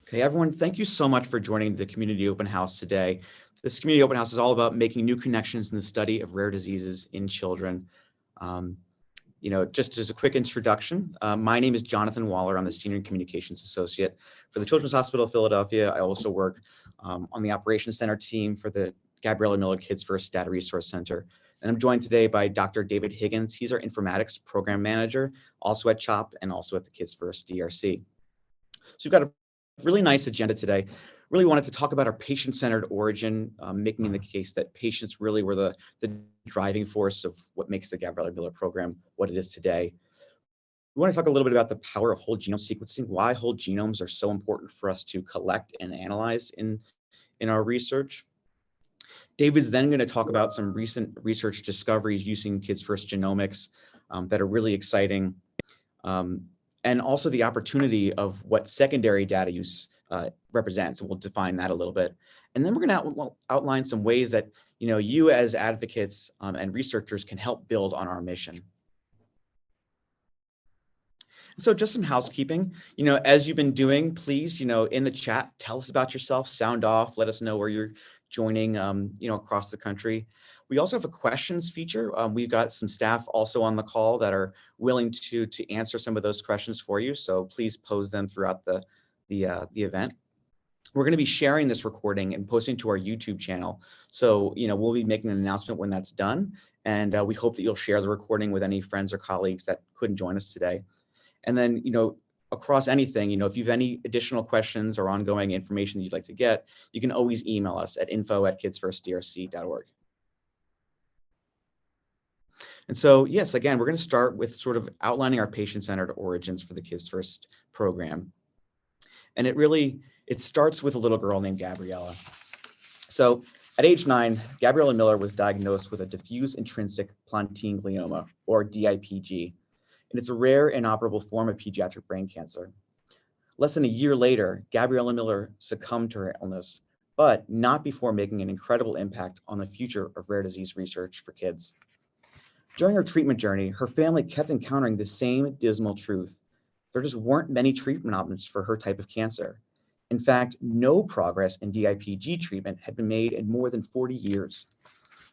Okay, everyone, thank you so much for joining the Community Open House today. This Community Open House is all about making new connections in the study of rare diseases in children. Just as a quick introduction, my name is Jonathan Waller. I'm the Senior Communications Associate for the Children's Hospital of Philadelphia. I also work on the Operations Center team for the Gabriella Miller Kids First Data Resource Center. And I'm joined today by Dr. David Higgins. He's our Informatics Program Manager, also at CHOP and also at the Kids First DRC. So we've got a really nice agenda today. Really wanted to talk about our patient-centered origin, making the case that patients really were the driving force of what makes the Gabriella Miller program what it is today. We want to talk a little bit about the power of whole genome sequencing, why whole genomes are so important for us to collect and analyze in our research. David's then going to talk about some recent research discoveries using Kids First genomics that are really exciting. And also the opportunity of what secondary data use represents, and we'll define that a little bit. And then we're going to outline some ways that you as advocates and researchers can help build on our mission. So just some housekeeping, as you've been doing, please, in the chat, tell us about yourself, sound off, let us know where you're joining, across the country. We also have a questions feature. We've got some staff also on the call that are willing to answer some of those questions for you. So please pose them throughout the event. We're going to be sharing this recording and posting to our YouTube channel. So, we'll be making an announcement when that's done. And we hope that you'll share the recording with any friends or colleagues that couldn't join us today. And then, across anything, if you have any additional questions or ongoing information you'd like to get, you can always email us at info@kidsfirstdrc.org. And so, yes, again, we're going to start with sort of outlining our patient-centered origins for the Kids First program. And it starts with a little girl named Gabriella. So at age 9, Gabriella Miller was diagnosed with a diffuse intrinsic pontine glioma, or DIPG. And it's a rare inoperable form of pediatric brain cancer. Less than a year later, Gabriella Miller succumbed to her illness, but not before making an incredible impact on the future of rare disease research for kids. During her treatment journey, her family kept encountering the same dismal truth. There just weren't many treatment options for her type of cancer. In fact, no progress in DIPG treatment had been made in more than 40 years.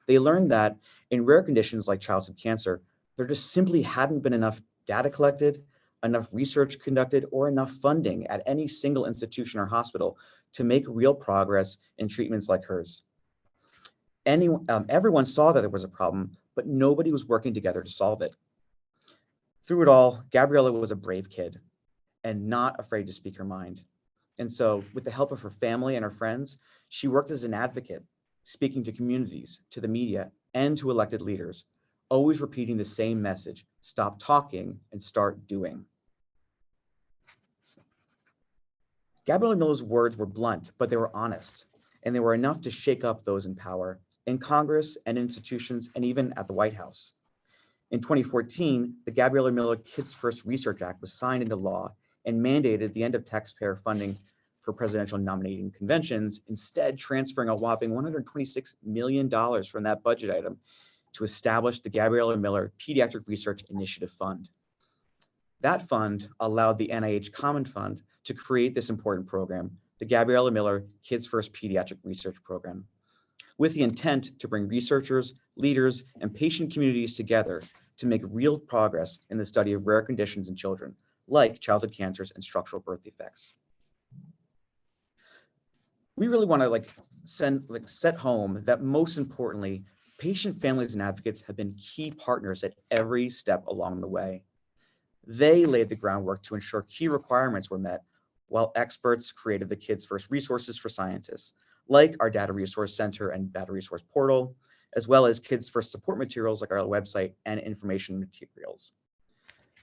They learned that in rare conditions like childhood cancer, there just simply hadn't been enough data collected, enough research conducted, or enough funding at any single institution or hospital to make real progress in treatments like hers. Everyone saw that there was a problem, but nobody was working together to solve it. Through it all, Gabriella was a brave kid and not afraid to speak her mind. And so, with the help of her family and her friends, she worked as an advocate, speaking to communities, to the media, and to elected leaders, always repeating the same message: stop talking and start doing. Gabriella Miller's words were blunt, but they were honest, and they were enough to shake up those in power, in Congress and institutions, and even at the White House. In 2014, the Gabriella Miller Kids First Research Act was signed into law and mandated the end of taxpayer funding for presidential nominating conventions, instead transferring a whopping $126 million from that budget item to establish the Gabriella Miller Pediatric Research Initiative Fund. That fund allowed the NIH Common Fund to create this important program, the Gabriella Miller Kids First Pediatric Research Program, with the intent to bring researchers, leaders, and patient communities together to make real progress in the study of rare conditions in children, like childhood cancers and structural birth defects. We really want to set home that, most importantly, patient families and advocates have been key partners at every step along the way. They laid the groundwork to ensure key requirements were met, while experts created the Kids First resources for scientists, like our Data Resource Center and Data Resource Portal, as well as Kids First support materials like our website and information materials.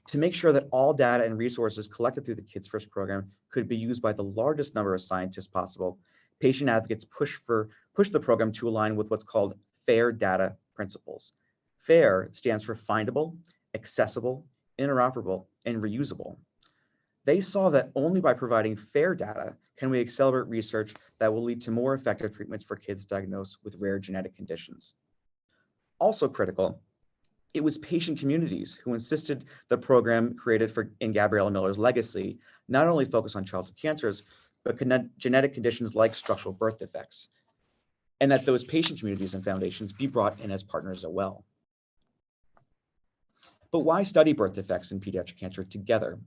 To make sure that all data and resources collected through the Kids First program could be used by the largest number of scientists possible, patient advocates push the program to align with what's called FAIR data principles. FAIR stands for findable, accessible, interoperable, and reusable. They saw that only by providing fair data can we accelerate research that will lead to more effective treatments for kids diagnosed with rare genetic conditions. Also critical, it was patient communities who insisted the program created in Gabriella Miller's legacy not only focus on childhood cancers, but genetic conditions like structural birth defects, and that those patient communities and foundations be brought in as partners as well. But why study birth defects and pediatric cancer together?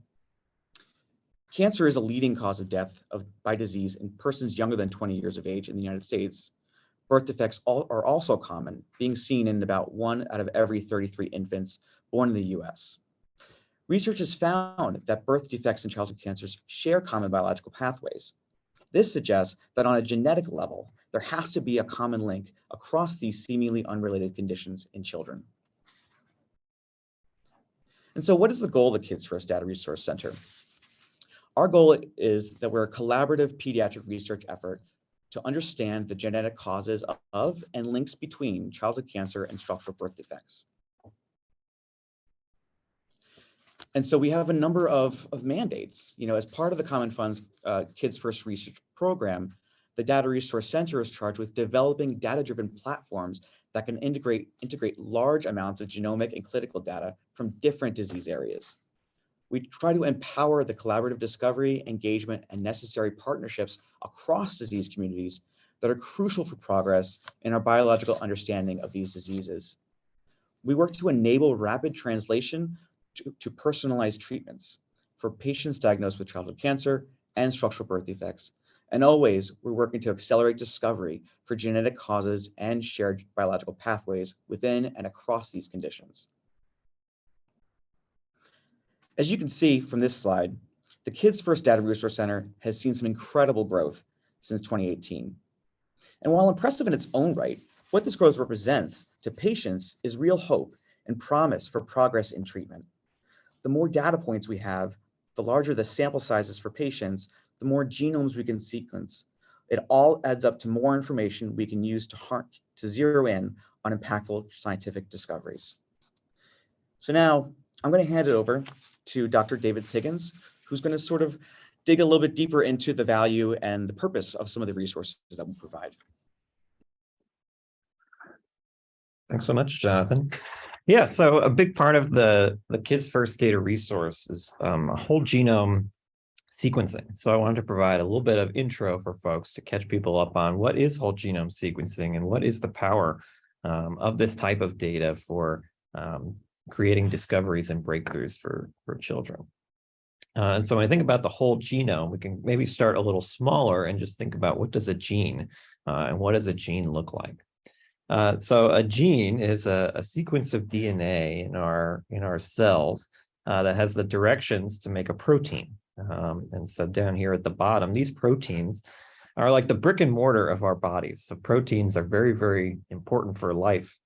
Cancer is a leading cause of death by disease in persons younger than 20 years of age in the United States. Birth defects are also common, being seen in about 1 out of every 33 infants born in the US. Research has found that birth defects and childhood cancers share common biological pathways. This suggests that on a genetic level, there has to be a common link across these seemingly unrelated conditions in children. And so what is the goal of the Kids First Data Resource Center? Our goal is that we're a collaborative pediatric research effort to understand the genetic causes of and links between childhood cancer and structural birth defects. And so we have a number of mandates. As part of the Common Fund's Kids First Research Program, the Data Resource Center is charged with developing data-driven platforms that can integrate large amounts of genomic and clinical data from different disease areas. We try to empower the collaborative discovery, engagement, and necessary partnerships across disease communities that are crucial for progress in our biological understanding of these diseases. We work to enable rapid translation to personalized treatments for patients diagnosed with childhood cancer and structural birth defects. And always, we're working to accelerate discovery for genetic causes and shared biological pathways within and across these conditions. As you can see from this slide, the Kids First Data Resource Center has seen some incredible growth since 2018. And while impressive in its own right, what this growth represents to patients is real hope and promise for progress in treatment. The more data points we have, the larger the sample sizes for patients, the more genomes we can sequence. It all adds up to more information we can use to zero in on impactful scientific discoveries. So now I'm going to hand it over to Dr. David Higgins, who's going to sort of dig a little bit deeper into the value and the purpose of some of the resources that we provide. Thanks so much, Jonathan. Yeah, so a big part of the Kids First data resource is a whole genome sequencing. So I wanted to provide a little bit of intro for folks to catch people up on what is whole genome sequencing and what is the power of this type of data for creating discoveries and breakthroughs for children. And so when I think about the whole genome, we can maybe start a little smaller and just think about what does a gene and what does a gene look like? So a gene is a sequence of DNA in our cells that has the directions to make a protein. And so down here at the bottom, these proteins are like the brick and mortar of our bodies. So proteins are very, very important for life.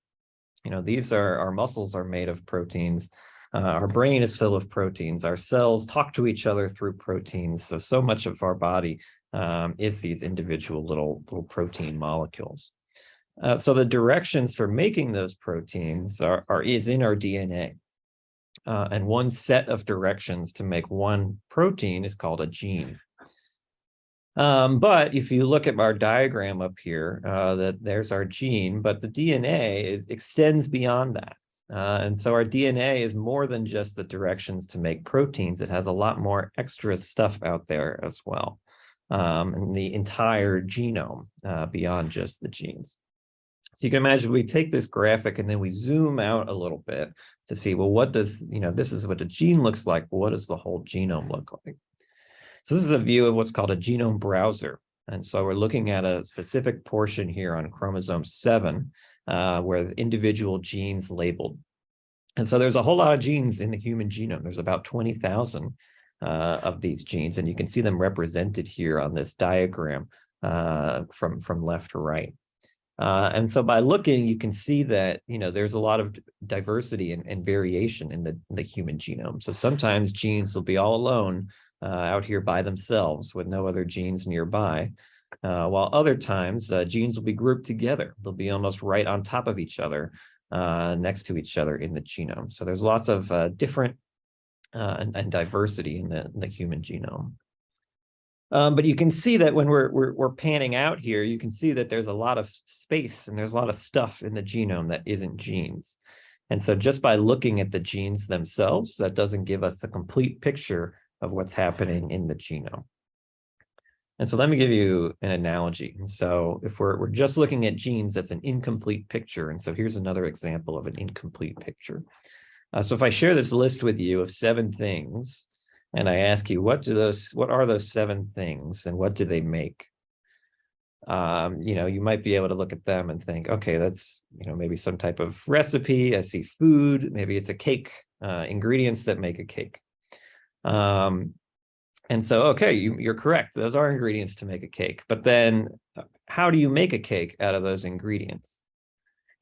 Our muscles are made of proteins. Our brain is filled with proteins. Our cells talk to each other through proteins. So much of our body is these individual little protein molecules. So the directions for making those proteins is in our DNA. And one set of directions to make one protein is called a gene. But if you look at our diagram up here, there's our gene, but the DNA extends beyond that. And so our DNA is more than just the directions to make proteins. It has a lot more extra stuff out there as well, and the entire genome beyond just the genes. So you can imagine we take this graphic and then we zoom out a little bit to see, well, what does, this is what a gene looks like, but what does the whole genome look like? So this is a view of what's called a genome browser. And so we're looking at a specific portion here on chromosome 7, where the individual genes labeled. And so there's a whole lot of genes in the human genome. There's about 20,000 of these genes, and you can see them represented here on this diagram from left to right. And so by looking, you can see that, there's a lot of diversity and variation in the human genome. So sometimes genes will be all alone out here by themselves with no other genes nearby, while other times genes will be grouped together. They'll be almost right on top of each other, next to each other in the genome. So there's lots of different and diversity in the human genome. But you can see that when we're panning out here, you can see that there's a lot of space and there's a lot of stuff in the genome that isn't genes. And so just by looking at the genes themselves, that doesn't give us the complete picture of what's happening in the genome. And so let me give you an analogy. And so if we're just looking at genes, that's an incomplete picture. And so here's another example of an incomplete picture. So if I share this list with you of 7 things, and I ask you, what are those 7 things and what do they make? You might be able to look at them and think, okay, that's, maybe some type of recipe. I see food, maybe it's a cake, ingredients that make a cake. And so, okay, you're correct. Those are ingredients to make a cake. But then how do you make a cake out of those ingredients?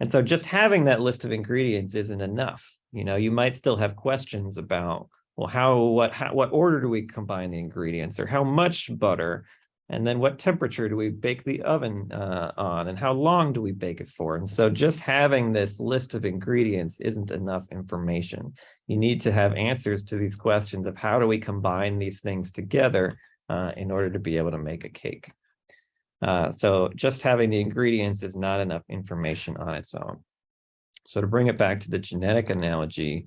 And so just having that list of ingredients isn't enough. You might still have questions about, well, what order do we combine the ingredients, or how much butter, and then what temperature do we bake the oven on, and how long do we bake it for? And so just having this list of ingredients isn't enough information. You need to have answers to these questions of how do we combine these things together in order to be able to make a cake. So just having the ingredients is not enough information on its own. So to bring it back to the genetic analogy,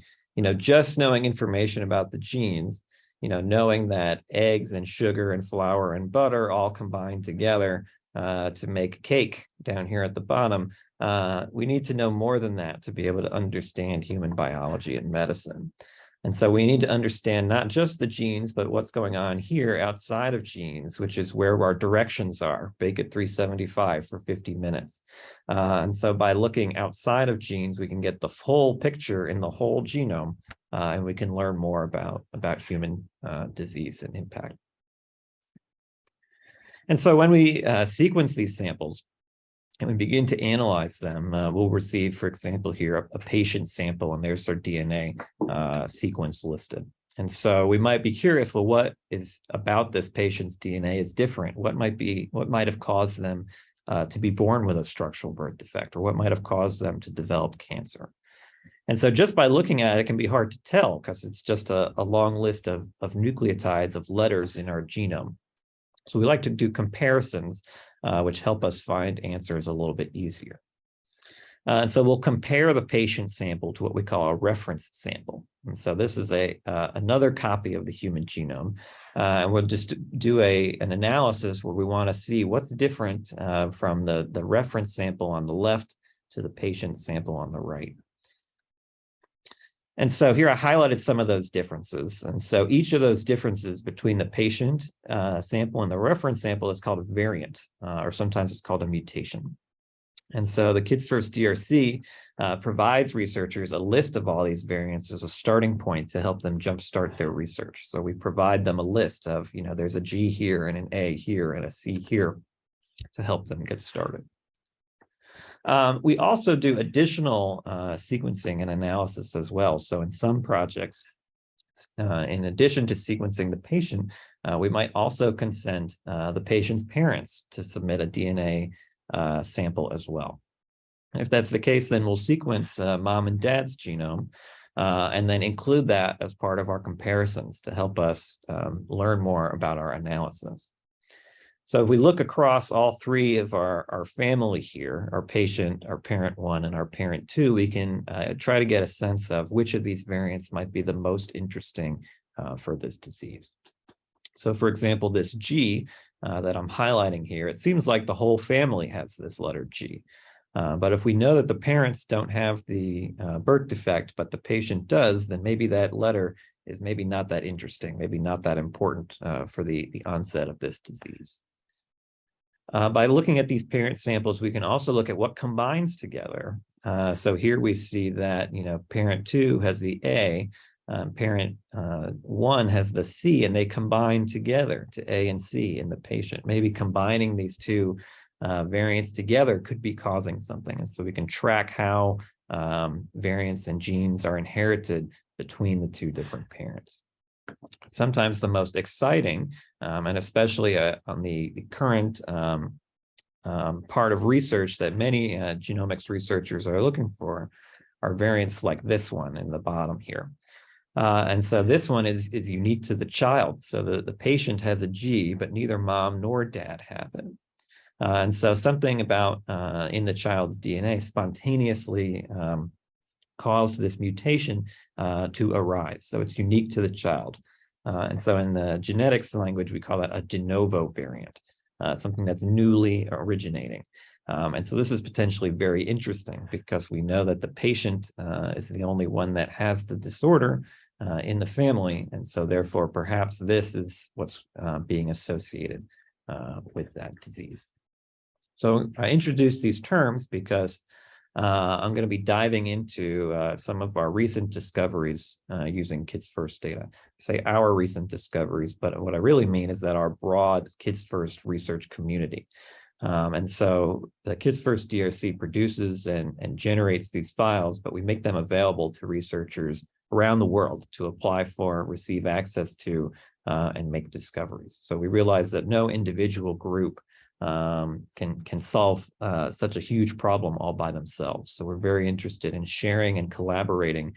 just knowing information about the genes, knowing that eggs and sugar and flour and butter all combine together to make a cake down here at the bottom, we need to know more than that to be able to understand human biology and medicine. And so we need to understand not just the genes, but what's going on here outside of genes, which is where our directions are. Bake at 375 for 50 minutes. And so by looking outside of genes, we can get the full picture in the whole genome, and we can learn more about human disease and impact. And so when we sequence these samples, and we begin to analyze them, we'll receive, for example, here, a patient sample, and there's our DNA sequence listed. And so we might be curious, well, what is about this patient's DNA is different? What might have caused them to be born with a structural birth defect, or what might have caused them to develop cancer? And so just by looking at it, it can be hard to tell because it's just a long list of nucleotides, of letters in our genome. So we like to do comparisons, which help us find answers a little bit easier. And so we'll compare the patient sample to what we call a reference sample. And so this is another copy of the human genome. And we'll just do an analysis where we want to see what's different from the reference sample on the left to the patient sample on the right. And so here I highlighted some of those differences. And so each of those differences between the patient sample and the reference sample is called a variant, or sometimes it's called a mutation. And so the Kids First DRC provides researchers a list of all these variants as a starting point to help them jumpstart their research. So we provide them a list of, there's a G here and an A here and a C here to help them get started. We also do additional sequencing and analysis as well. So in some projects, in addition to sequencing the patient, we might also consent the patient's parents to submit a DNA sample as well. If that's the case, then we'll sequence mom and dad's genome and then include that as part of our comparisons to help us learn more about our analysis. So if we look across all 3 of our family here, our patient, our parent 1, and our parent 2, we can try to get a sense of which of these variants might be the most interesting for this disease. So for example, this G that I'm highlighting here, it seems like the whole family has this letter G. But if we know that the parents don't have the birth defect, but the patient does, then maybe that letter is maybe not that interesting, maybe not that important for the onset of this disease. By looking at these parent samples, we can also look at what combines together. So here we see that, parent 2 has the A, parent 1 has the C, and they combine together to A and C in the patient. Maybe combining these 2 variants together could be causing something. And so we can track how variants and genes are inherited between the 2 different parents. Sometimes the most exciting, and especially on the current part of research that many genomics researchers are looking for, are variants like this one in the bottom here. And so this one is unique to the child. So the patient has a G, but neither mom nor dad have it. And so something about in the child's DNA spontaneously caused this mutation to arise. So it's unique to the child. And so in the genetics language, we call that a de novo variant, something that's newly originating. And so this is potentially very interesting because we know that the patient is the only one that has the disorder in the family. And so therefore, perhaps this is what's being associated with that disease. So I introduced these terms because I'm going to be diving into some of our recent discoveries using Kids First data. I say our recent discoveries, but what I really mean is that our broad Kids First research community. And so the Kids First DRC produces and generates these files, but we make them available to researchers around the world to apply for, receive access to, and make discoveries. So we realize that no individual group can solve such a huge problem all by themselves. So we're very interested in sharing and collaborating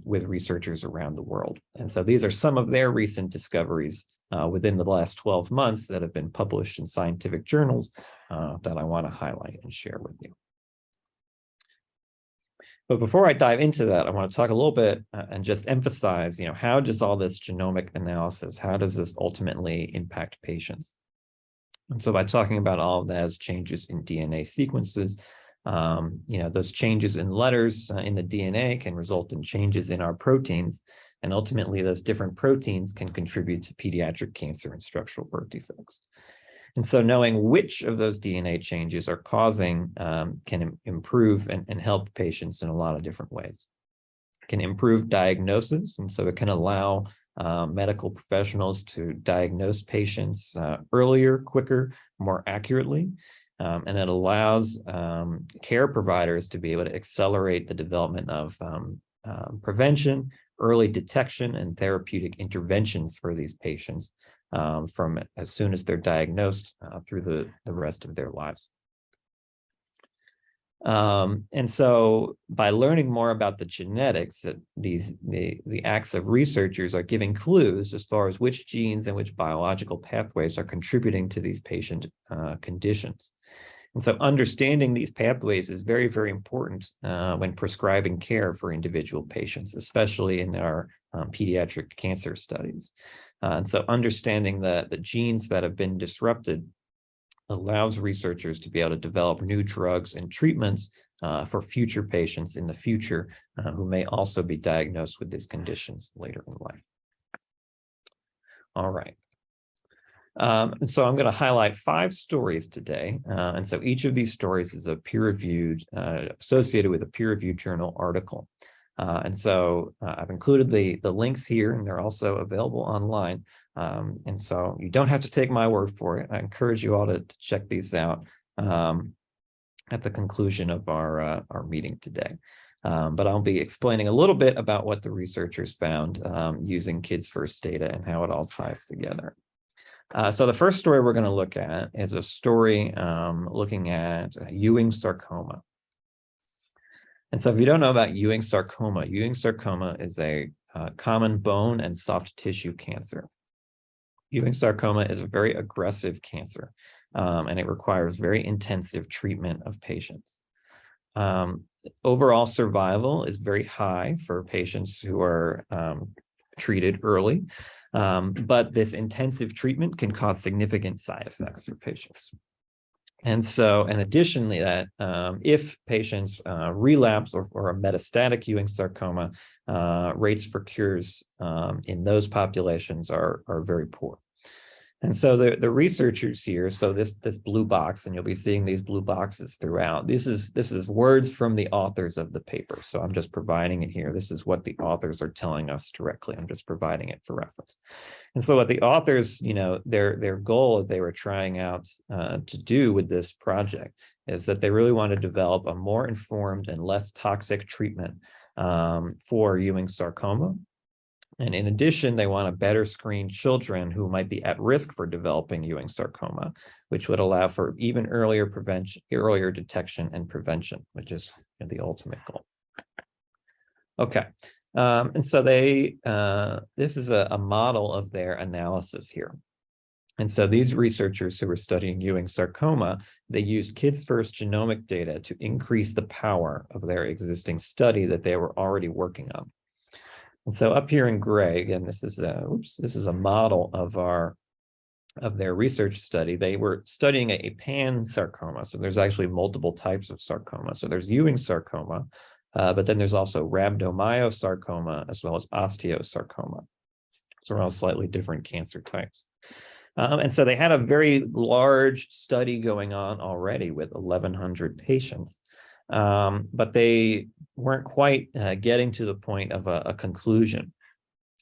with researchers around the world. And so these are some of their recent discoveries within the last 12 months that have been published in scientific journals that I want to highlight and share with you. But before I dive into that, I want to talk a little bit and just emphasize, how does all this genomic analysis, how does this ultimately impact patients? And so by talking about all of that as changes in DNA sequences, those changes in letters in the DNA can result in changes in our proteins. And ultimately, those different proteins can contribute to pediatric cancer and structural birth defects. And so knowing which of those DNA changes are causing can improve and help patients in a lot of different ways. It can improve diagnosis, and so it can allow medical professionals to diagnose patients earlier, quicker, more accurately. And it allows care providers to be able to accelerate the development of prevention, early detection, and therapeutic interventions for these patients from as soon as they're diagnosed through the rest of their lives. And so by learning more about the genetics, the acts of researchers are giving clues as far as which genes and which biological pathways are contributing to these patient conditions. And so understanding these pathways is very, very important when prescribing care for individual patients, especially in our pediatric cancer studies. And so understanding the genes that have been disrupted allows researchers to be able to develop new drugs and treatments for future patients in the future who may also be diagnosed with these conditions later in life. All right. And so I'm going to highlight 5 stories today. And so each of these stories is a peer-reviewed, associated with a peer-reviewed journal article. And so I've included the links here, and they're also available online. And so you don't have to take my word for it. I encourage you all to check these out at the conclusion of our meeting today. But I'll be explaining a little bit about what the researchers found using Kids First data and how it all ties together. So the first story we're going to look at is a story looking at Ewing sarcoma. And so if you don't know about Ewing sarcoma is a common bone and soft tissue cancer. Ewing sarcoma is a very aggressive cancer, and it requires very intensive treatment of patients. Overall survival is very high for patients who are treated early, but this intensive treatment can cause significant side effects for patients. And so, and additionally, that if patients relapse or are metastatic Ewing sarcoma, rates for cures in those populations are very poor. And so the researchers here, so this blue box, and you'll be seeing these blue boxes throughout. This is words from the authors of the paper. So I'm just providing it here. This is what the authors are telling us directly. I'm just providing it for reference. And so what the authors, their goal that they were trying out to do with this project is that they really want to develop a more informed and less toxic treatment for Ewing sarcoma. And in addition, they want to better screen children who might be at risk for developing Ewing sarcoma, which would allow for even earlier prevention, earlier detection and prevention, which is the ultimate goal. Okay, and so this is a model of their analysis here. And so these researchers who were studying Ewing sarcoma, they used Kids First genomic data to increase the power of their existing study that they were already working on. And so up here in gray, again, this is a model of their research study. They were studying a pan sarcoma. So there's actually multiple types of sarcoma. So there's Ewing sarcoma, but then there's also rhabdomyosarcoma as well as osteosarcoma. So around slightly different cancer types. And so they had a very large study going on already with 1,100 patients, but they weren't quite getting to the point of a conclusion.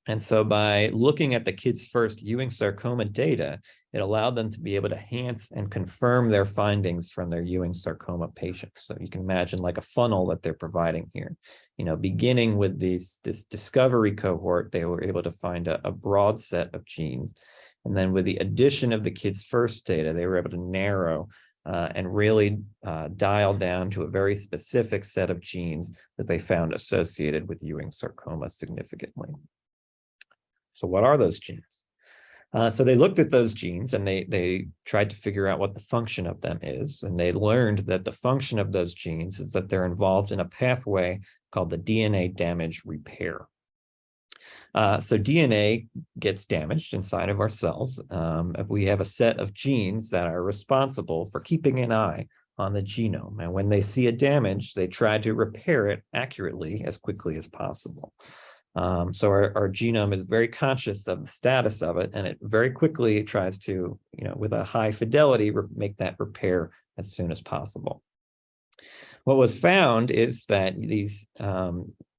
And so by looking at the Kids First Ewing sarcoma data, it allowed them to be able to enhance and confirm their findings from their Ewing sarcoma patients. So you can imagine like a funnel that they're providing here. Beginning with this discovery cohort, they were able to find a broad set of genes. And then with the addition of the Kids First data, they were able to narrow and really dial down to a very specific set of genes that they found associated with Ewing sarcoma significantly. So what are those genes? So they looked at those genes and they tried to figure out what the function of them is. And they learned that the function of those genes is that they're involved in a pathway called the DNA damage repair. So DNA gets damaged inside of our cells. We have a set of genes that are responsible for keeping an eye on the genome. And when they see a damage, they try to repair it accurately as quickly as possible. So our genome is very conscious of the status of it, and it very quickly tries to, with a high fidelity, make that repair as soon as possible. What was found is that these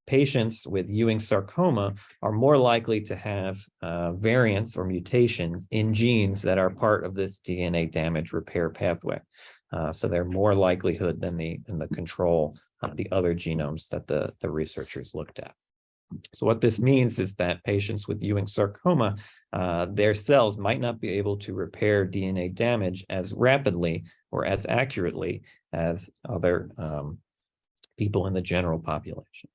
patients with Ewing sarcoma are more likely to have variants or mutations in genes that are part of this DNA damage repair pathway. So they're more likelihood than the control, the other genomes that the researchers looked at. So what this means is that patients with Ewing sarcoma, their cells might not be able to repair DNA damage as rapidly or as accurately as other people in the general population.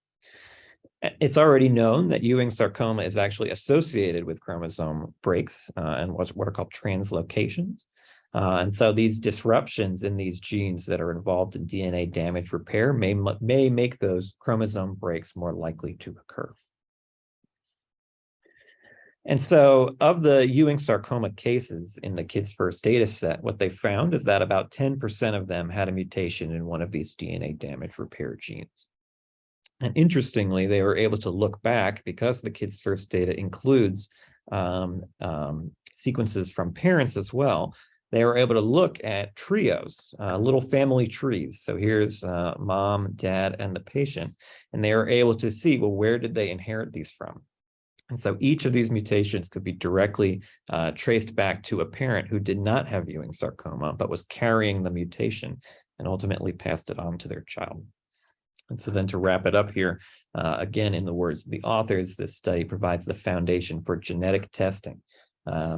It's already known that Ewing sarcoma is actually associated with chromosome breaks and what are called translocations. And so these disruptions in these genes that are involved in DNA damage repair may make those chromosome breaks more likely to occur. And so of the Ewing sarcoma cases in the Kids First data set, what they found is that about 10% of them had a mutation in one of these DNA damage repair genes. And interestingly, they were able to look back because the Kids First data includes sequences from parents as well. They were able to look at trios, little family trees. So here's mom, dad, and the patient. And they were able to see, well, where did they inherit these from? And so each of these mutations could be directly traced back to a parent who did not have Ewing sarcoma, but was carrying the mutation and ultimately passed it on to their child. And so then to wrap it up here, again, in the words of the authors, this study provides the foundation for genetic testing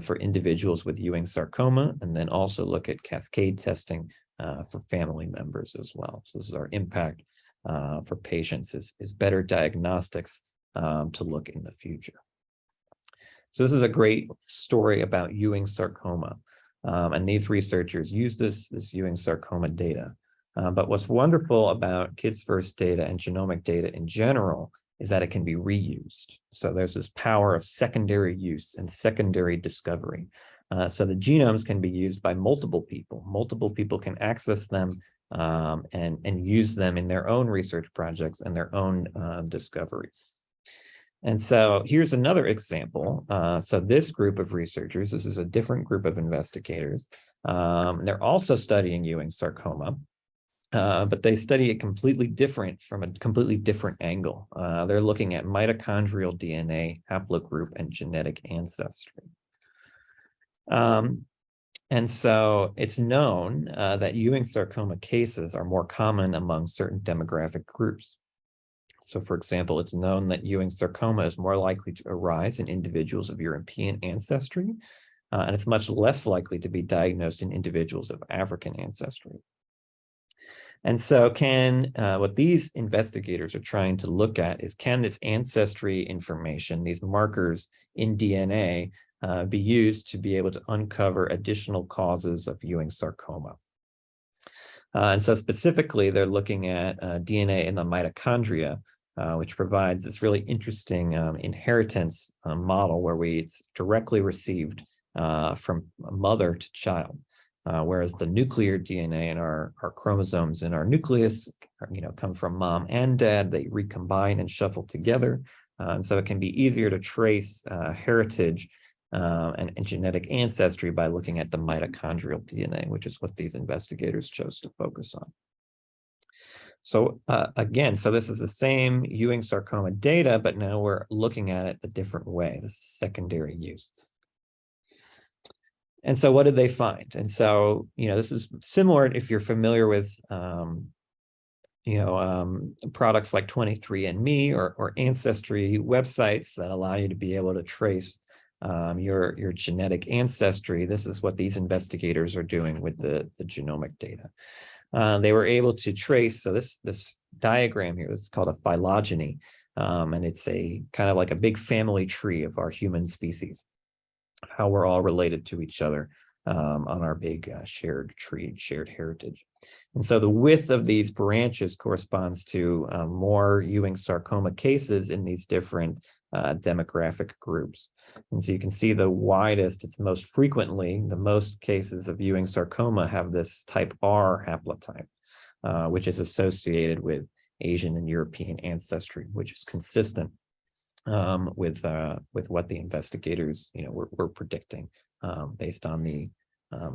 for individuals with Ewing sarcoma, and then also look at cascade testing for family members as well. So this is our impact for patients is better diagnostics to look in the future. So this is a great story about Ewing sarcoma. And these researchers use this Ewing sarcoma data. But what's wonderful about Kids First data and genomic data in general is that it can be reused. So there's this power of secondary use and secondary discovery. So the genomes can be used by multiple people. Multiple people can access them and use them in their own research projects and their own discoveries. And so here's another example. So this group of researchers, this is a different group of investigators. They're also studying Ewing sarcoma. But they study it completely different from a completely different angle. They're looking at mitochondrial DNA, haplogroup, and genetic ancestry. And so it's known that Ewing sarcoma cases are more common among certain demographic groups. So for example, it's known that Ewing sarcoma is more likely to arise in individuals of European ancestry, and it's much less likely to be diagnosed in individuals of African ancestry. And so what these investigators are trying to look at is, can this ancestry information, these markers in DNA, be used to be able to uncover additional causes of Ewing sarcoma? And so specifically, they're looking at DNA in the mitochondria which provides this really interesting inheritance model where it's directly received from mother to child. Whereas the nuclear DNA in our chromosomes in our nucleus, come from mom and dad, they recombine and shuffle together. And so it can be easier to trace heritage and genetic ancestry by looking at the mitochondrial DNA, which is what these investigators chose to focus on. So again, so this is the same Ewing sarcoma data, but now we're looking at it a different way. This is secondary use. And so what did they find? And so, this is similar if you're familiar with, products like 23andMe or Ancestry websites that allow you to be able to trace your genetic ancestry. This is what these investigators are doing with the genomic data. They were able to trace, so this diagram here is called a phylogeny, and it's a kind of like a big family tree of our human species, how we're all related to each other on our big shared tree, shared heritage. And so the width of these branches corresponds to more Ewing sarcoma cases in these different demographic groups. And so you can see the widest, it's most frequently, the most cases of Ewing sarcoma have this type R haplotype, which is associated with Asian and European ancestry, which is consistent with what the investigators were predicting based on the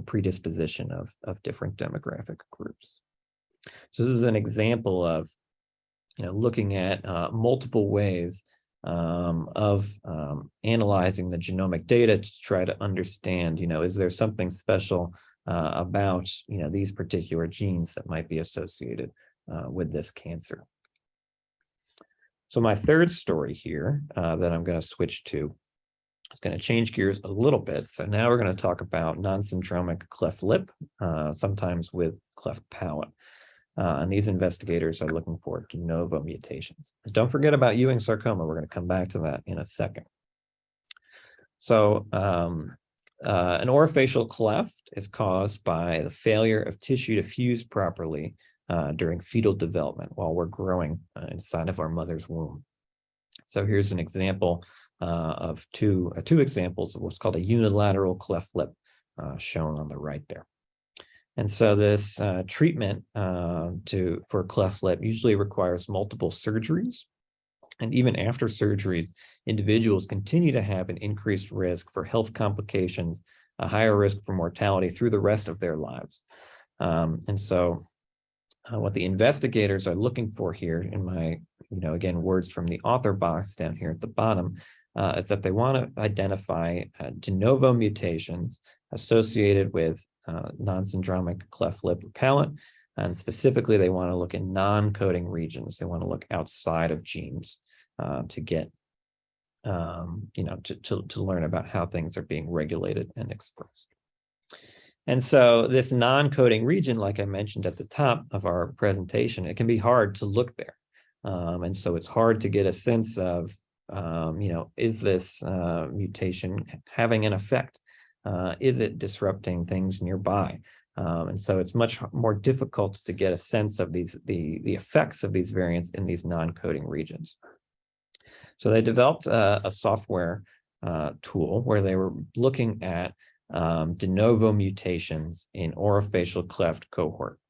predisposition of different demographic groups. So this is an example of looking at multiple ways of analyzing the genomic data to try to understand, is there something special about these particular genes that might be associated with this cancer. So my third story here that I'm going to switch to is going to change gears a little bit. So now we're going to talk about non-syndromic cleft lip, sometimes with cleft palate. And these investigators are looking for de novo mutations. And don't forget about Ewing sarcoma. We're going to come back to that in a second. So an orofacial cleft is caused by the failure of tissue to fuse properly during fetal development while we're growing inside of our mother's womb. So here's an example of two examples of what's called a unilateral cleft lip shown on the right there. And so this treatment for cleft lip usually requires multiple surgeries. And even after surgeries, individuals continue to have an increased risk for health complications, a higher risk for mortality through the rest of their lives. And so what the investigators are looking for here in my, again, words from the author box down here at the bottom, is that they want to identify de novo mutations associated with non-syndromic cleft lip or palate. And specifically, they want to look in non-coding regions. They want to look outside of genes to get, to learn about how things are being regulated and expressed. And so this non-coding region, like I mentioned at the top of our presentation, it can be hard to look there. And so it's hard to get a sense of, is this mutation having an effect? Is it disrupting things nearby? And so it's much more difficult to get a sense of the effects of these variants in these non-coding regions. So they developed a software tool where they were looking at de novo mutations in orofacial cleft cohort.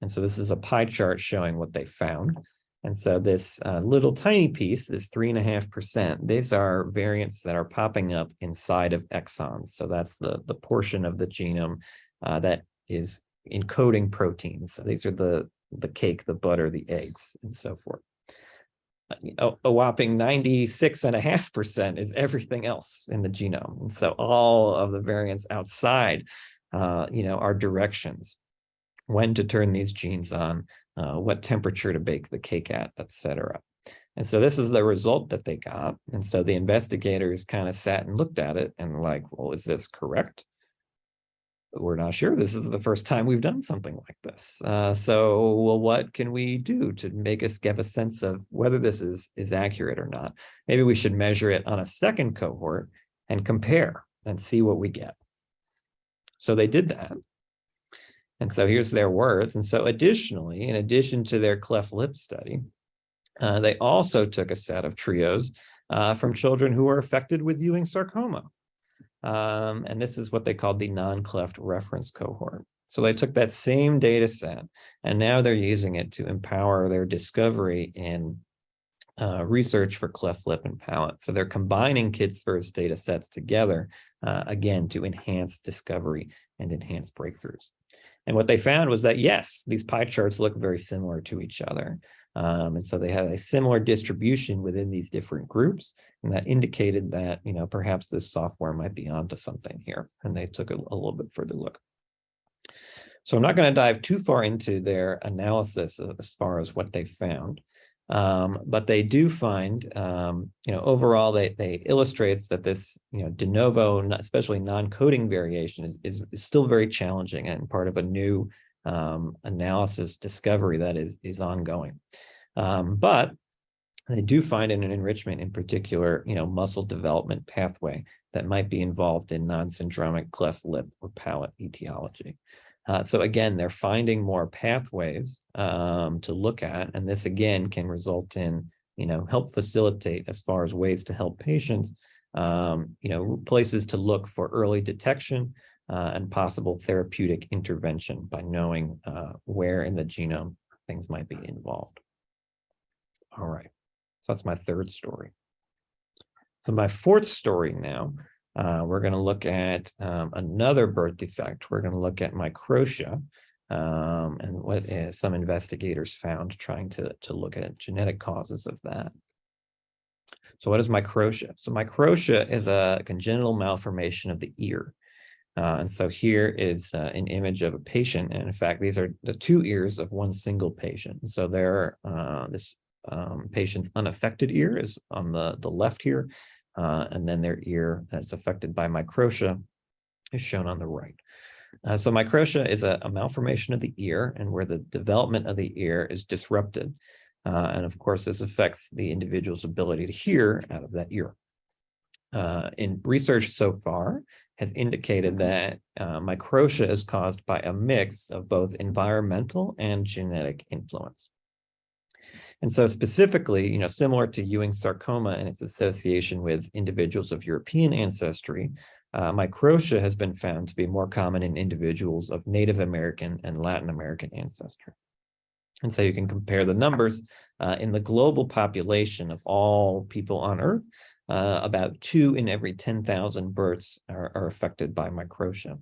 And so this is a pie chart showing what they found. And so this little tiny piece is 3.5%. These are variants that are popping up inside of exons. So that's the portion of the genome that is encoding proteins. So these are the cake, the butter, the eggs, and so forth. A whopping 96.5% is everything else in the genome. And so all of the variants outside, are directions, when to turn these genes on, what temperature to bake the cake at, et cetera. And so this is the result that they got. And so the investigators kind of sat and looked at it and like, well, is this correct? We're not sure. This is the first time we've done something like this. So, well, what can we do to make us get a sense of whether this is accurate or not? Maybe we should measure it on a second cohort and compare and see what we get. So they did that. And so here's their words. And so additionally, in addition to their cleft lip study, They also took a set of trios from children who were affected with Ewing sarcoma. And this is what they called the non-cleft reference cohort. So they took that same data set, and now they're using it to empower their discovery in research for cleft lip and palate. So they're combining Kids First data sets together, again, to enhance discovery and enhance breakthroughs. And what they found was that, yes, these pie charts look very similar to each other. And so they have a similar distribution within these different groups. And that indicated that, perhaps this software might be onto something here. And they took a little bit further look. So I'm not going to dive too far into their analysis as far as what they found. But they do find, overall, they illustrates that this, de novo, especially non-coding variation is still very challenging and part of a new analysis discovery that is ongoing. But they do find an enrichment in particular, muscle development pathway that might be involved in non-syndromic cleft lip or palate etiology. So again, they're finding more pathways to look at, and this again can result in, help facilitate as far as ways to help patients, places to look for early detection and possible therapeutic intervention by knowing where in the genome things might be involved. All right, so that's my third story. So my fourth story now, we're going to look at another birth defect. We're going to look at microtia and what some investigators found trying to look at genetic causes of that. So what is microtia? So microtia is a congenital malformation of the ear. And so here is an image of a patient. And in fact, these are the two ears of one single patient. So this patient's unaffected ear is on the left here. And then their ear that's affected by microtia is shown on the right. So microtia is a malformation of the ear and where the development of the ear is disrupted. And of course, this affects the individual's ability to hear out of that ear. In research so far has indicated that microtia is caused by a mix of both environmental and genetic influence. And so specifically, similar to Ewing sarcoma and its association with individuals of European ancestry, microtia has been found to be more common in individuals of Native American and Latin American ancestry. And so you can compare the numbers in the global population of all people on Earth, about 2 in every 10,000 births are affected by microtia.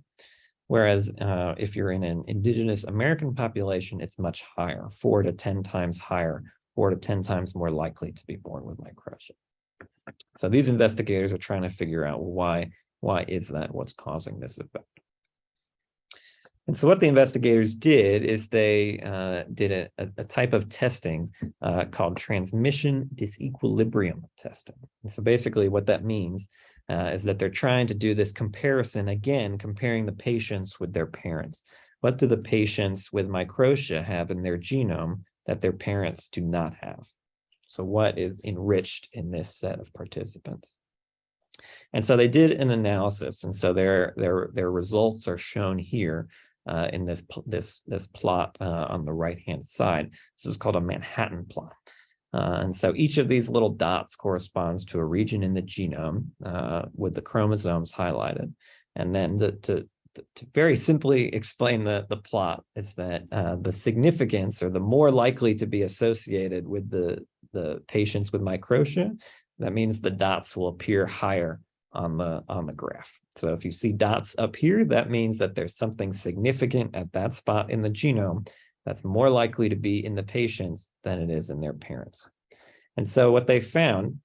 Whereas if you're in an indigenous American population, it's much higher, 4 to 10 times higher, 4 to 10 times more likely to be born with microtia. So these investigators are trying to figure out why is that, what's causing this effect. And so what the investigators did is they did a type of testing called transmission disequilibrium testing. And so basically what that means is that they're trying to do this comparison, again, comparing the patients with their parents. What do the patients with microtia have in their genome that their parents do not have? So what is enriched in this set of participants? And so they did an analysis, and so their results are shown here in this plot on the right-hand side. This is called a Manhattan plot. And so each of these little dots corresponds to a region in the genome with the chromosomes highlighted. And then to very simply explain the plot is that the significance, or the more likely to be associated with the patients with microtia, that means the dots will appear higher on the graph. So if you see dots up here, that means that there's something significant at that spot in the genome that's more likely to be in the patients than it is in their parents. And so what they found,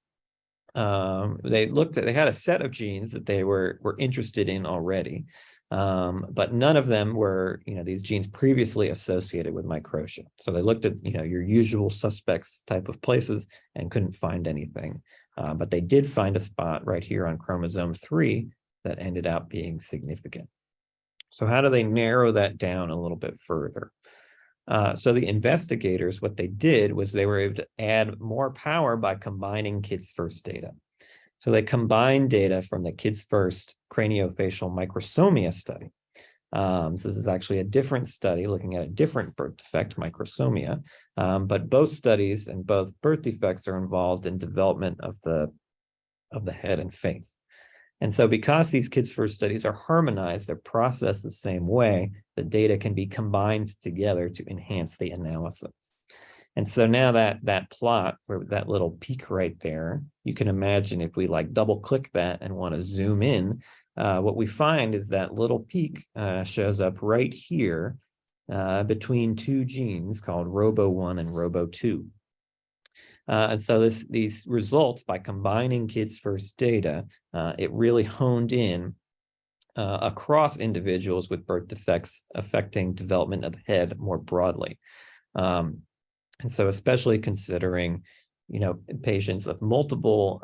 they had a set of genes that they were interested in already, but none of them were, these genes previously associated with microtia. So they looked at, your usual suspects type of places and couldn't find anything. But they did find a spot right here on chromosome 3 that ended up being significant. So how do they narrow that down a little bit further? So the investigators, what they did was they were able to add more power by combining Kids First data. So they combined data from the Kids First craniofacial microsomia study So this is actually a different study looking at a different birth defect, microsomia, but both studies and both birth defects are involved in development of the head and face. And so because these Kids First studies are harmonized, they're processed the same way, the data can be combined together to enhance the analysis. And so now that plot, where that little peak right there, you can imagine if we like double click that and want to zoom in, what we find is that little peak shows up right here between two genes called ROBO1 and ROBO2. And so these results, by combining Kids First data, it really honed in across individuals with birth defects affecting development of the head more broadly. And so especially considering, patients of multiple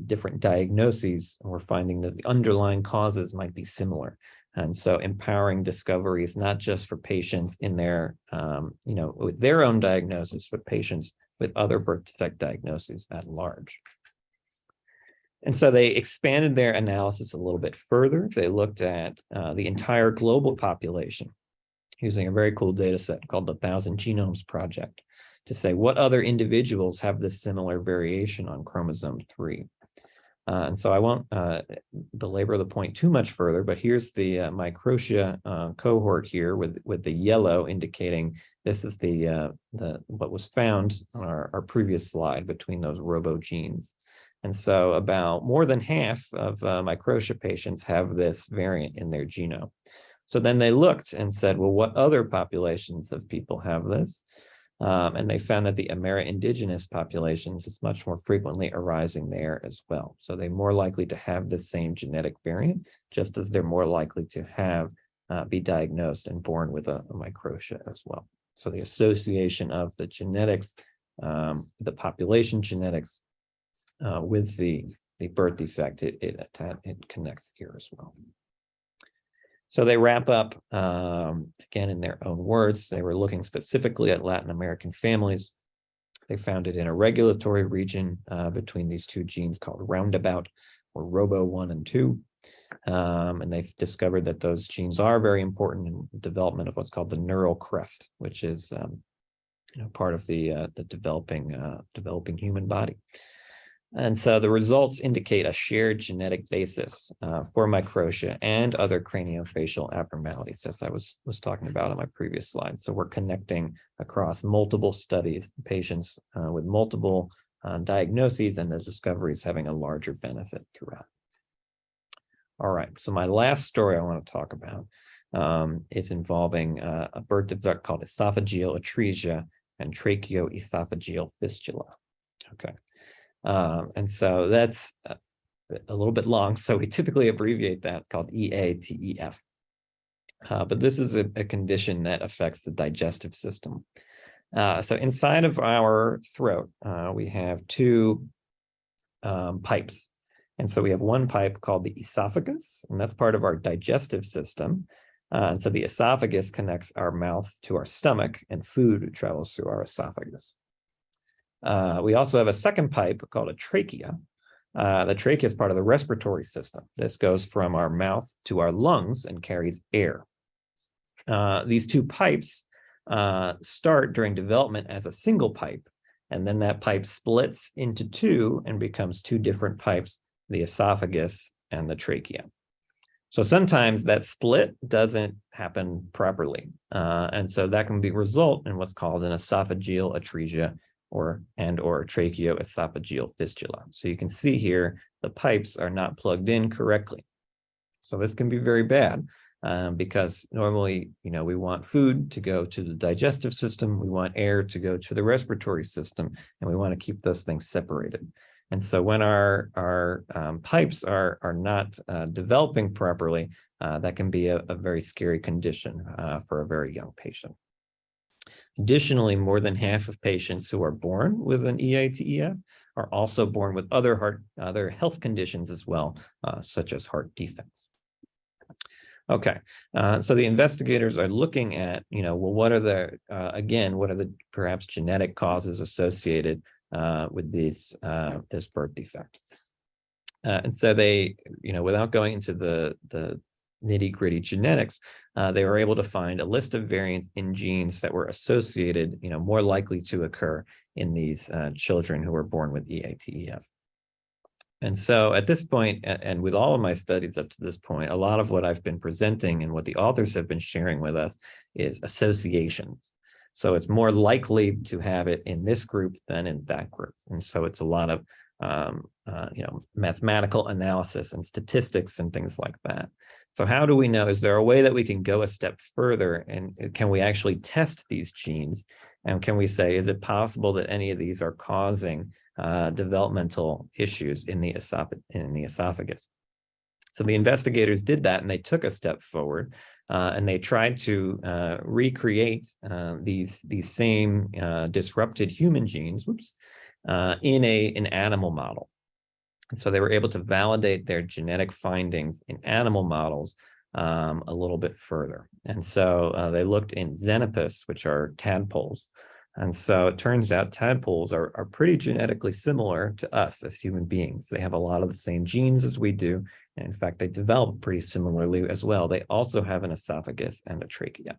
different diagnoses, we're finding that the underlying causes might be similar. And so empowering discoveries, not just for patients in their, with their own diagnosis, but patients with other birth defect diagnoses at large. And so they expanded their analysis a little bit further. They looked at the entire global population using a very cool data set called the 1,000 Genomes Project to say what other individuals have this similar variation on chromosome 3. And so I won't belabor the point too much further, but here's the microtia cohort here with the yellow indicating this is the what was found on our previous slide between those robo genes. And so about more than half of microtia patients have this variant in their genome. So then they looked and said, well, what other populations of people have this? And they found that the Amerindigenous populations is much more frequently arising there as well. So they're more likely to have the same genetic variant, just as they're more likely to have be diagnosed and born with a microtia as well. So the association of the genetics, the population genetics with the birth defect, it connects here as well. So they wrap up, again, in their own words, they were looking specifically at Latin American families. They found it in a regulatory region between these two genes called roundabout, or ROBO1 and 2. And they've discovered that those genes are very important in development of what's called the neural crest, which is part of the developing human body. And so the results indicate a shared genetic basis for microtia and other craniofacial abnormalities, as I was talking about on my previous slide. So we're connecting across multiple studies, patients with multiple diagnoses, and the discoveries having a larger benefit throughout. All right, so my last story I want to talk about is involving a birth defect called esophageal atresia and tracheoesophageal fistula. Okay. And so that's a little bit long, so we typically abbreviate that called EATEF. But this is a condition that affects the digestive system. So inside of our throat, we have two pipes. And so we have one pipe called the esophagus, and that's part of our digestive system. And so the esophagus connects our mouth to our stomach, and food travels through our esophagus. We also have a second pipe called a trachea. The trachea is part of the respiratory system. This goes from our mouth to our lungs and carries air. These two pipes start during development as a single pipe, and then that pipe splits into two and becomes two different pipes, the esophagus and the trachea. So sometimes that split doesn't happen properly, and so that can result in what's called an esophageal atresia or tracheoesophageal fistula. So you can see here, the pipes are not plugged in correctly. So this can be very bad because normally, we want food to go to the digestive system, we want air to go to the respiratory system, and we want to keep those things separated. And so when our pipes are not developing properly, that can be a very scary condition for a very young patient. Additionally, more than half of patients who are born with an EATEF are also born with other health conditions as well, such as heart defects. Okay, so the investigators are looking at, well, what are the perhaps genetic causes associated with this birth defect? And so they, without going into the nitty-gritty genetics, they were able to find a list of variants in genes that were associated, more likely to occur in these children who were born with EATEF. And so at this point, and with all of my studies up to this point, a lot of what I've been presenting and what the authors have been sharing with us is association. So it's more likely to have it in this group than in that group. And so it's a lot of mathematical analysis and statistics and things like that. So how do we know? Is there a way that we can go a step further, and can we actually test these genes? And can we say, is it possible that any of these are causing developmental issues in the esophagus? So the investigators did that, and they took a step forward, and they tried to recreate these same disrupted human genes, in an animal model. And so they were able to validate their genetic findings in animal models a little bit further. And so they looked in xenopus, which are tadpoles. And so it turns out tadpoles are pretty genetically similar to us as human beings. They have a lot of the same genes as we do. And in fact, they develop pretty similarly as well. They also have an esophagus and a trachea.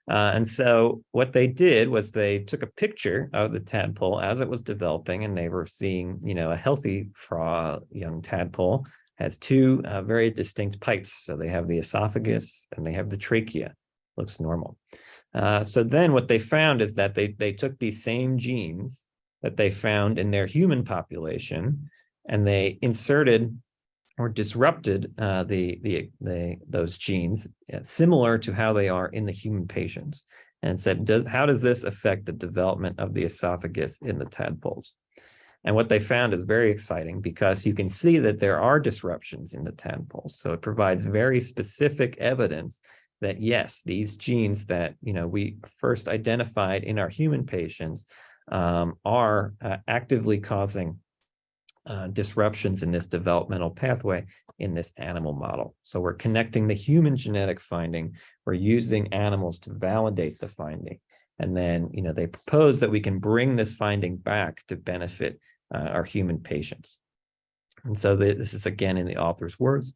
And so what they did was they took a picture of the tadpole as it was developing, and they were seeing, a healthy young tadpole has two very distinct pipes. So they have the esophagus and they have the trachea. Looks normal. So then what they found is that they took these same genes that they found in their human population, and they inserted or disrupted those genes similar to how they are in the human patients, and said, how does this affect the development of the esophagus in the tadpoles? And what they found is very exciting, because you can see that there are disruptions in the tadpoles. So it provides very specific evidence that yes, these genes that we first identified in our human patients are actively causing disruptions in this developmental pathway in this animal model. So we're connecting the human genetic finding, we're using animals to validate the finding. And then, they propose that we can bring this finding back to benefit our human patients. And so this is again in the author's words.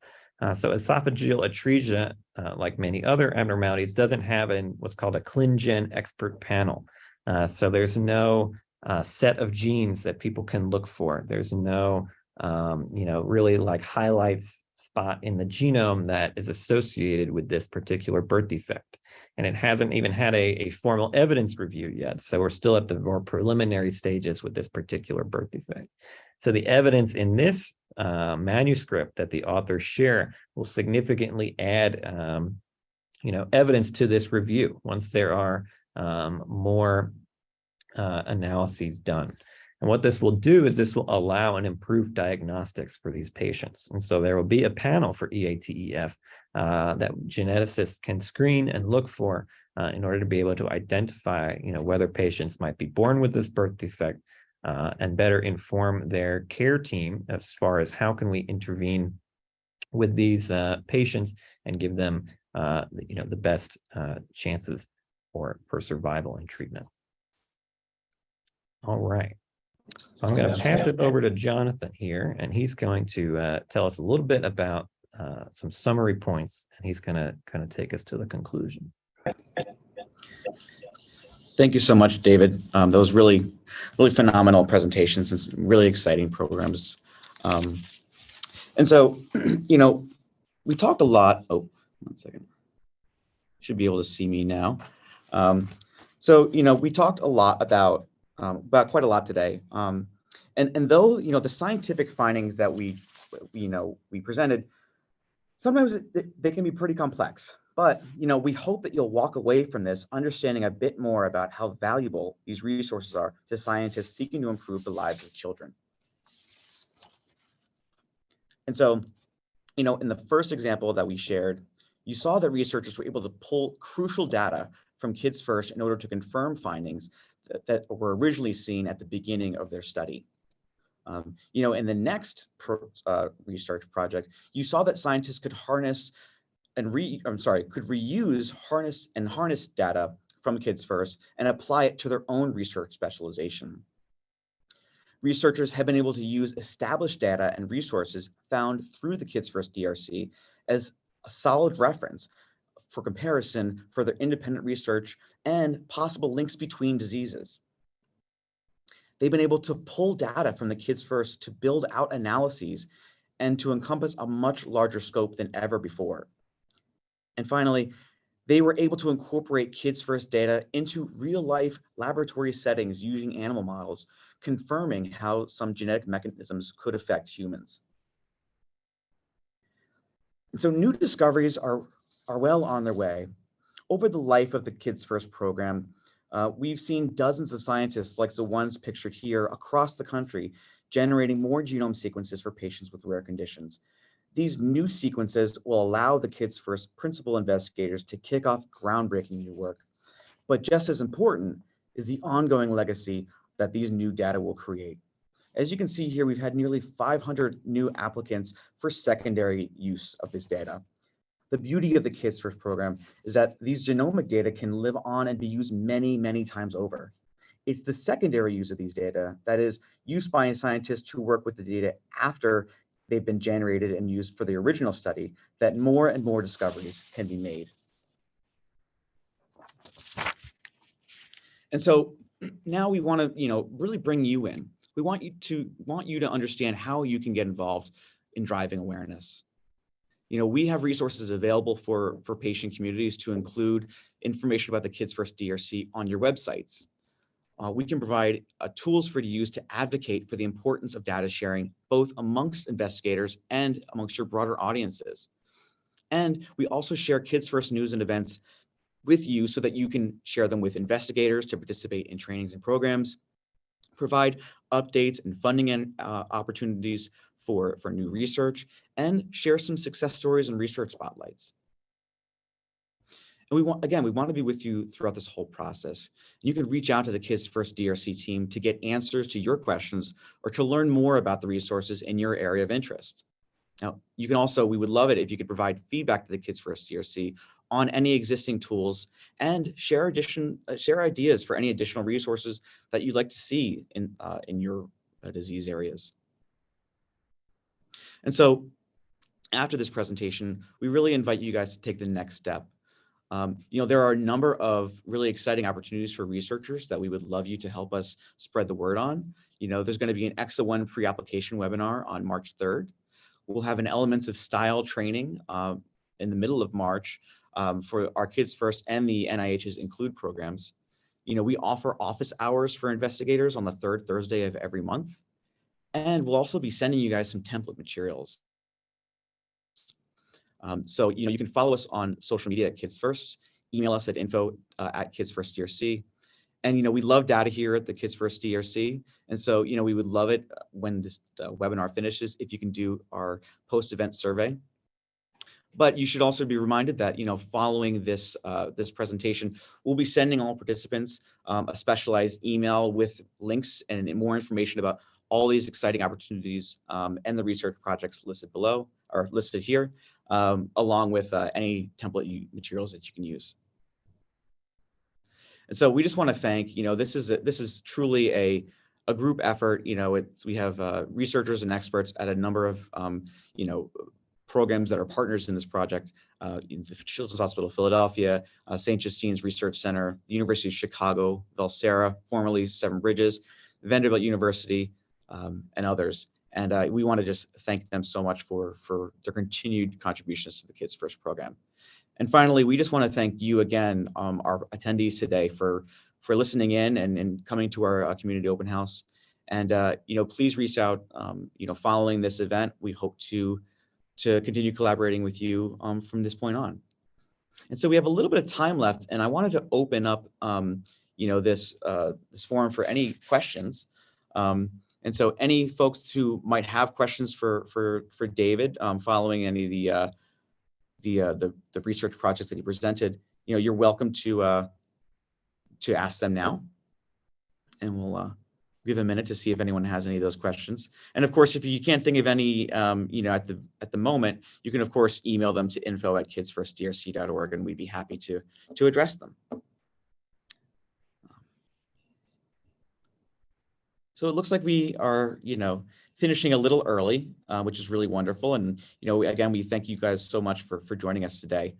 So esophageal atresia, like many other abnormalities, doesn't have what's called a ClinGen expert panel. So there's no set of genes that people can look for. There's no, really like highlights spot in the genome that is associated with this particular birth defect. And it hasn't even had a formal evidence review yet. So we're still at the more preliminary stages with this particular birth defect. So the evidence in this manuscript that the authors share will significantly add, evidence to this review once there are more analyses done. And what this will do is this will allow an improved diagnostics for these patients. And so there will be a panel for EATEF that geneticists can screen and look for in order to be able to identify, whether patients might be born with this birth defect, and better inform their care team as far as how can we intervene with these patients and give them, the best chances for survival and treatment. All right. So I'm going to pass it over to Jonathan here, and he's going to tell us a little bit about some summary points, and he's going to kind of take us to the conclusion. Thank you so much, David. Those really phenomenal presentations and some really exciting programs. And so, we talked a lot. Oh, 1 second. Should be able to see me now. So, we talked a lot about quite a lot today. And though, the scientific findings that we presented, sometimes they can be pretty complex. But, we hope that you'll walk away from this understanding a bit more about how valuable these resources are to scientists seeking to improve the lives of children. And so, in the first example that we shared, you saw that researchers were able to pull crucial data from Kids First in order to confirm findings that were originally seen at the beginning of their study. In the next research project, you saw that scientists could harness and reuse harness data from Kids First and apply it to their own research specialization. Researchers have been able to use established data and resources found through the Kids First DRC as a solid reference for comparison, further independent research, and possible links between diseases. They've been able to pull data from the Kids First to build out analyses and to encompass a much larger scope than ever before. And finally, they were able to incorporate Kids First data into real-life laboratory settings using animal models, confirming how some genetic mechanisms could affect humans. And so new discoveries are well on their way. Over the life of the Kids First program, we've seen dozens of scientists like the ones pictured here across the country generating more genome sequences for patients with rare conditions. These new sequences will allow the Kids First principal investigators to kick off groundbreaking new work. But just as important is the ongoing legacy that these new data will create. As you can see here, we've had nearly 500 new applicants for secondary use of this data. The beauty of the Kids First program is that these genomic data can live on and be used many, many times over. It's the secondary use of these data, that is, used by scientists who work with the data after they've been generated and used for the original study, that more and more discoveries can be made. And so now we want to, really bring you in. We want you to understand how you can get involved in driving awareness. We have resources available for patient communities to include information about the Kids First DRC on your websites. We can provide tools for you to use to advocate for the importance of data sharing, both amongst investigators and amongst your broader audiences. And we also share Kids First news and events with you so that you can share them with investigators to participate in trainings and programs, provide updates and funding and opportunities for new research, and share some success stories and research spotlights. And we want to be with you throughout this whole process. You can reach out to the Kids First DRC team to get answers to your questions or to learn more about the resources in your area of interest. Now, you can also, we would love it if you could provide feedback to the Kids First DRC on any existing tools and share ideas for any additional resources that you'd like to see in your disease areas. And so after this presentation, we really invite you guys to take the next step. There are a number of really exciting opportunities for researchers that we would love you to help us spread the word on. There's going to be an EXA1 pre-application webinar on March 3rd. We'll have an Elements of Style training in the middle of March for our Kids First and the NIH's Include programs. We offer office hours for investigators on the third Thursday of every month. And we'll also be sending you guys some template materials. So you can follow us on social media at Kids First, email us at info@kidsfirstdrc. And we love data here at the Kids First DRC. And so we would love it when this webinar finishes if you can do our post-event survey. But you should also be reminded that following this this presentation, we'll be sending all participants a specialized email with links and more information about all these exciting opportunities and the research projects listed below or listed here, along with any template materials that you can use. And so we just want to thank, this is truly a group effort. We have researchers and experts at a number of, programs that are partners in this project, the Children's Hospital of Philadelphia, St. Justine's Research Center, the University of Chicago, Valsera, formerly Seven Bridges, Vanderbilt University, and others. And we want to just thank them so much for their continued contributions to the Kids First program. And finally, we just want to thank you again, our attendees today, for listening in and coming to our community open house. And please reach out. Following this event, we hope to continue collaborating with you from this point on. And so we have a little bit of time left, and I wanted to open up this forum for any questions. And so any folks who might have questions for David following any of the research projects that he presented, you're welcome to ask them now, and we'll give a minute to see if anyone has any of those questions. And of course, if you can't think of any, at the moment, you can of course email them to info@kidsfirstdrc.org, and we'd be happy to address them. So it looks like we are, finishing a little early, which is really wonderful. And, again, we thank you guys so much for joining us today.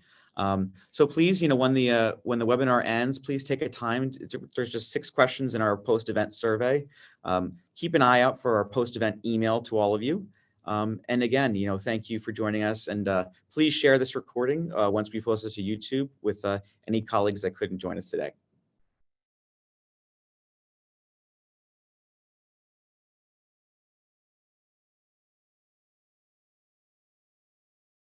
So please, when the webinar ends, please take a time. There's just 6 questions in our post-event survey. Keep an eye out for our post-event email to all of you. And again, thank you for joining us. And please share this recording once we post it to YouTube with any colleagues that couldn't join us today.